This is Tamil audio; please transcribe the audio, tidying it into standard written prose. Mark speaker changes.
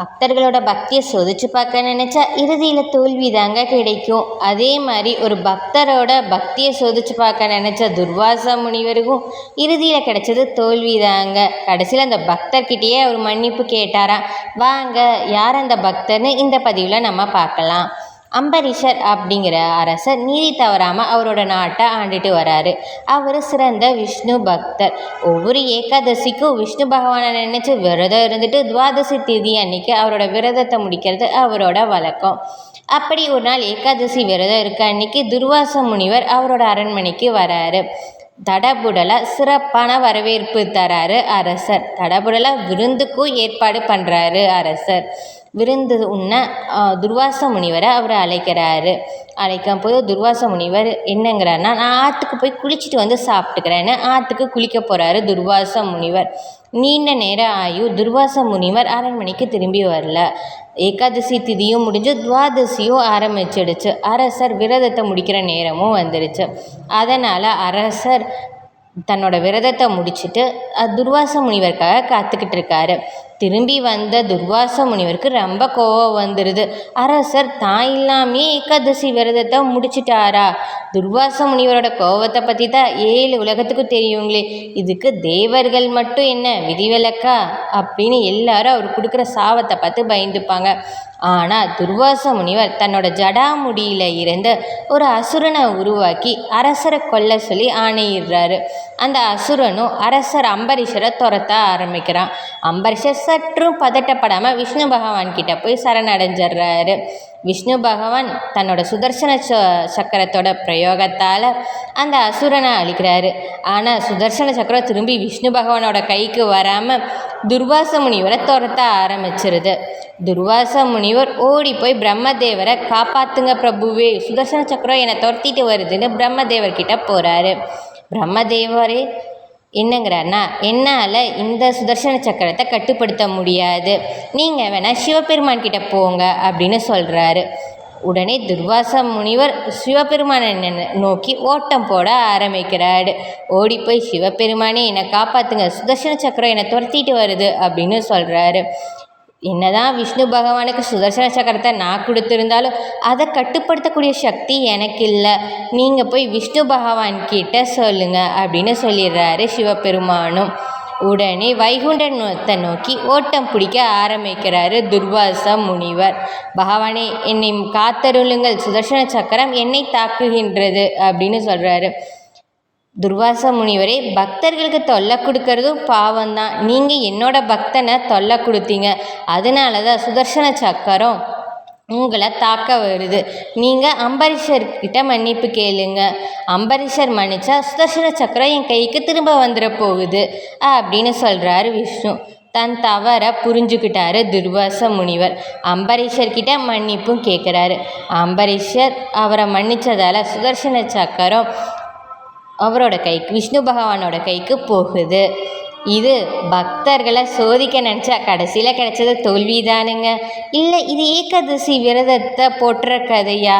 Speaker 1: பக்தர்களோட பக்தியை சோதிச்சு பார்க்க நினச்சா இறுதியில் தோல்வி தாங்க கிடைக்கும். அதே மாதிரி ஒரு பக்தரோட பக்தியை சோதிச்சு பார்க்க நினச்ச துர்வாச முனிவருக்கும் இறுதியில் கிடைச்சது தோல்வி தாங்க. கடைசியில் அந்த பக்தர்கிட்டயே அவர் மன்னிப்பு கேட்டாராம். வாங்க, யார் அந்த பக்தர்னு இந்த பதிவில் நம்ம பார்க்கலாம். அம்பரீஷர் அப்படிங்கிற அரசர் நீதி தவறாமல் அவரோட நாட்டை ஆண்டுட்டு வராரு. அவர் சிறந்த விஷ்ணு பக்தர். ஒவ்வொரு ஏகாதசிக்கும் விஷ்ணு பகவானை நினச்சி விரதம் இருந்துட்டு துவாதசி தேதி அன்னைக்கு அவரோட விரதத்தை முடிக்கிறது அவரோட வழக்கம். அப்படி ஒரு நாள் ஏகாதசி விரதம் இருக்க அன்னைக்கு துர்வாச முனிவர் அவரோட அரண்மனைக்கு வராரு. தடபுடலா சிறப்பான வரவேற்பு தராரு அரசர். தடபுடலா விருந்துக்கும் ஏற்பாடு பண்ணுறாரு அரசர். விருந்து உண்ண துர்வாச முனிவரை அவர் அழைக்கும் போது துர்வாச முனிவர் என்னங்கிறாருன்னா, நான் ஆற்றுக்கு போய் குளிச்சுட்டு வந்து சாப்பிட்டுக்கிறேன்னு ஆற்றுக்கு குளிக்க போகிறாரு துர்வாச முனிவர். நீண்ட நேரம் ஆயும் துர்வாச முனிவர் அரண்மனைக்கு திரும்பி வரல. ஏகாதசி திதியும் முடிஞ்சு துவாதசியும் ஆரம்பிச்சிடுச்சு. அரசர் விரதத்தை முடிக்கிற நேரமும் வந்துடுச்சு. அதனால் அரசர் தன்னோட விரதத்தை முடிச்சுட்டு துர்வாச முனிவருக்காக காத்துக்கிட்டு இருக்காரு. திரும்பி வந்த துர்வாச முனிவருக்கு ரொம்ப கோபம் வந்துடுது. அரசர் தான் இல்லாமே ஏகாதசி விரதத்தை முடிச்சிட்டாரா? துர்வாச முனிவரோட கோபத்தை பற்றி தான் 7 உலகத்துக்கும் தெரியுங்களே, இதுக்கு தேவர்கள் மட்டும் என்ன விதிவிலக்கா அப்படின்னு எல்லாரும் அவர் கொடுக்குற சாபத்தை பார்த்து பயந்துப்பாங்க. ஆனால் துர்வாச முனிவர் தன்னோட ஜடாமுடியில் இருந்து ஒரு அசுரனை உருவாக்கி அரசரை கொல்ல சொல்லி ஆணையிடுறாரு. அந்த அசுரனும் அரசர் அம்பரீஷரை துரத்த ஆரம்பிக்கிறான். அம்பரீஷர் சற்றும் பதட்டப்படாமல் விஷ்ணு பகவான் கிட்ட போய் சரணடைஞ்சிடுறாரு. விஷ்ணு பகவான் தன்னோட சுதர்சன சக்கரத்தோட பிரயோகத்தால் அந்த அசுரனை அழிக்கிறாரு. ஆனால் சுதர்சன சக்கரம் திரும்பி விஷ்ணு பகவானோட கைக்கு வராமல் துர்வாச முனிவரை துரத்த ஆரம்பிச்சிருது. துர்வாச முனிவர் ஓடி போய் பிரம்மதேவரை காப்பாற்றுங்க பிரபுவே, சுதர்சன சக்கரம் என்னை துரத்திட்டு வருதுன்னு பிரம்மதேவர்கிட்ட போகிறாரு. பிரம்மதேவரே என்னங்கிறாருன்னா, என்னால் இந்த சுதர்சன சக்கரத்தை கட்டுப்படுத்த முடியாது, நீங்கள் வேணால் சிவபெருமான் கிட்ட போங்க அப்படின்னு சொல்கிறாரு. உடனே துர்வாச முனிவர் சிவபெருமானை நோக்கி ஓட்டம் போட ஆரம்பிக்கிறாரு. ஓடி போய் சிவபெருமானே என்னை காப்பாற்றுங்க, சுதர்சன சக்கரம் என்னை துரத்திட்டு வருது அப்படின்னு சொல்கிறாரு. என்னதான் விஷ்ணு பகவானுக்கு சுதர்சன சக்கரத்தை நான் கொடுத்துருந்தாலும் அதை கட்டுப்படுத்தக்கூடிய சக்தி எனக்கு இல்லை, நீங்கள் போய் விஷ்ணு பகவான் கிட்ட சொல்லுங்க அப்படின்னு சொல்லிடுறாரு சிவபெருமானும். உடனே வைகுண்டத்தை நோக்கி ஓட்டம் பிடிக்க ஆரம்பிக்கிறாரு துர்வாச முனிவர். பகவானே என்னை காத்தருளுங்கள், சுதர்சன சக்கரம் என்னை தாக்குகின்றது அப்படின்னு சொல்கிறாரு. துர்வாச முனிவரே, பக்தர்களுக்கு தொல்லை கொடுக்கறதும் பாவம்தான், நீங்கள் என்னோட பக்தனை தொல்லை கொடுத்தீங்க, அதனால தான் சுதர்சன சக்கரம் உங்களை தாக்க வருது. நீங்கள் அம்பரீஷர்கிட்ட மன்னிப்பு கேளுங்க, அம்பரீஷர் மன்னிச்சா சுதர்சன சக்கரம் என் கைக்கு திரும்ப வந்துட போகுது அப்படின்னு சொல்கிறாரு விஷ்ணு. தன் தவறை புரிஞ்சுக்கிட்டாரு துர்வாச முனிவர். அம்பரீஷர்கிட்ட மன்னிப்பும் கேட்குறாரு. அம்பரீஷர் அவரை மன்னித்ததால் சுதர்சன சக்கரம் அவரோட கைக்கு விஷ்ணு பகவானோட கைக்கு போகுது. இது பக்தர்களை சோதிக்க நினச்சா கடைசியில் கிடைச்சது தோல்வி தானுங்க. இல்லை இது ஏகாதசி விரதத்தை போற்ற கதையா?